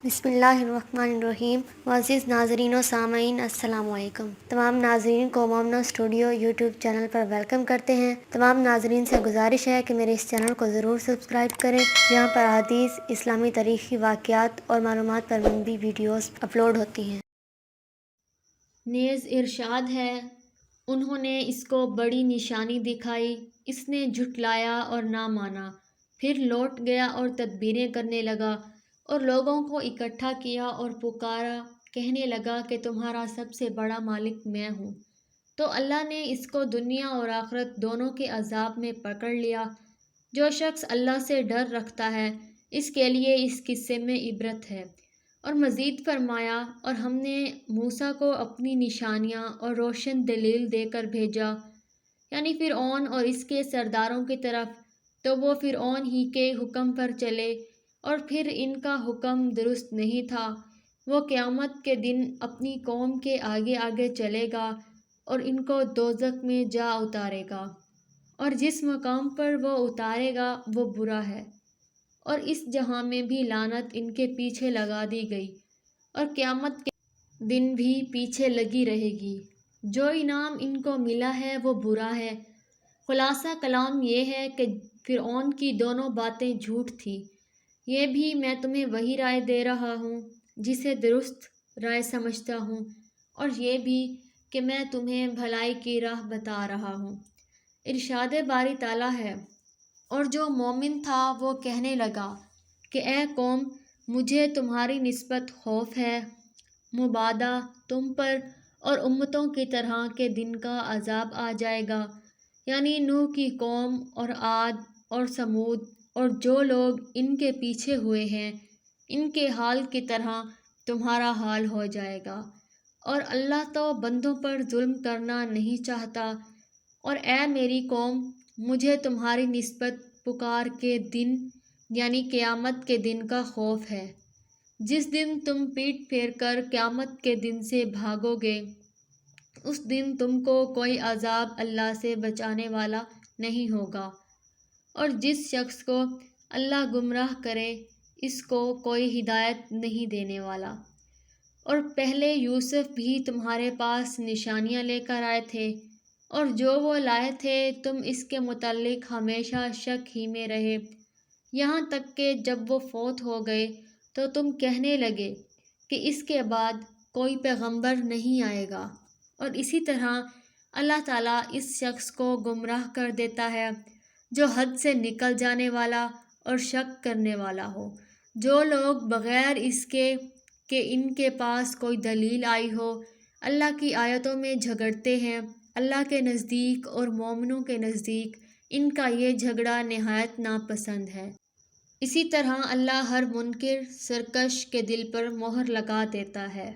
بسم اللہ الرحمن الرحیم۔ معزز ناظرین و سامعین، السلام علیکم۔ تمام ناظرین کو مومنو اسٹوڈیو یوٹیوب چینل پر ویلکم کرتے ہیں۔ تمام ناظرین سے گزارش ہے کہ میرے اس چینل کو ضرور سبسکرائب کریں، جہاں پر حدیث، اسلامی تاریخی واقعات اور معلومات پر مبنی ویڈیوز اپلوڈ ہوتی ہیں۔ نیز ارشاد ہے، انہوں نے اس کو بڑی نشانی دکھائی، اس نے جھٹلایا اور نہ مانا، پھر لوٹ گیا اور تدبیریں کرنے لگا اور لوگوں کو اکٹھا کیا اور پکارا، کہنے لگا کہ تمہارا سب سے بڑا مالک میں ہوں۔ تو اللہ نے اس کو دنیا اور آخرت دونوں کے عذاب میں پکڑ لیا۔ جو شخص اللہ سے ڈر رکھتا ہے، اس کے لیے اس قصے میں عبرت ہے۔ اور مزید فرمایا، اور ہم نے موسیٰ کو اپنی نشانیاں اور روشن دلیل دے کر بھیجا، یعنی فرعون اور اس کے سرداروں کی طرف، تو وہ فرعون ہی کے حکم پر چلے، اور پھر ان کا حکم درست نہیں تھا۔ وہ قیامت کے دن اپنی قوم کے آگے آگے چلے گا اور ان کو دوزخ میں جا اتارے گا، اور جس مقام پر وہ اتارے گا وہ برا ہے، اور اس جہاں میں بھی لعنت ان کے پیچھے لگا دی گئی، اور قیامت کے دن بھی پیچھے لگی رہے گی۔ جو انعام ان کو ملا ہے وہ برا ہے۔ خلاصہ کلام یہ ہے کہ فرعون کی دونوں باتیں جھوٹ تھیں۔ یہ بھی میں تمہیں وہی رائے دے رہا ہوں جسے درست رائے سمجھتا ہوں، اور یہ بھی کہ میں تمہیں بھلائی کی راہ بتا رہا ہوں۔ ارشاد باری تعالیٰ ہے، اور جو مومن تھا وہ کہنے لگا کہ اے قوم، مجھے تمہاری نسبت خوف ہے، مبادا تم پر اور امتوں کی طرح کے دن کا عذاب آ جائے گا، یعنی نوح کی قوم اور عاد اور ثمود اور جو لوگ ان کے پیچھے ہوئے ہیں، ان کے حال کی طرح تمہارا حال ہو جائے گا۔ اور اللہ تو بندوں پر ظلم کرنا نہیں چاہتا۔ اور اے میری قوم، مجھے تمہاری نسبت پکار کے دن یعنی قیامت کے دن کا خوف ہے، جس دن تم پیٹ پھیر کر قیامت کے دن سے بھاگو گے۔ اس دن تم کو کوئی عذاب اللہ سے بچانے والا نہیں ہوگا، اور جس شخص کو اللہ گمراہ کرے اس کو کوئی ہدایت نہیں دینے والا۔ اور پہلے یوسف بھی تمہارے پاس نشانیاں لے کر آئے تھے، اور جو وہ لائے تھے تم اس کے متعلق ہمیشہ شک ہی میں رہے، یہاں تک کہ جب وہ فوت ہو گئے تو تم کہنے لگے کہ اس کے بعد کوئی پیغمبر نہیں آئے گا۔ اور اسی طرح اللہ تعالیٰ اس شخص کو گمراہ کر دیتا ہے جو حد سے نکل جانے والا اور شک کرنے والا ہو۔ جو لوگ بغیر اس کے کہ ان کے پاس کوئی دلیل آئی ہو، اللہ کی آیتوں میں جھگڑتے ہیں، اللہ کے نزدیک اور مومنوں کے نزدیک ان کا یہ جھگڑا نہایت ناپسند ہے۔ اسی طرح اللہ ہر منکر سرکش کے دل پر مہر لگا دیتا ہے۔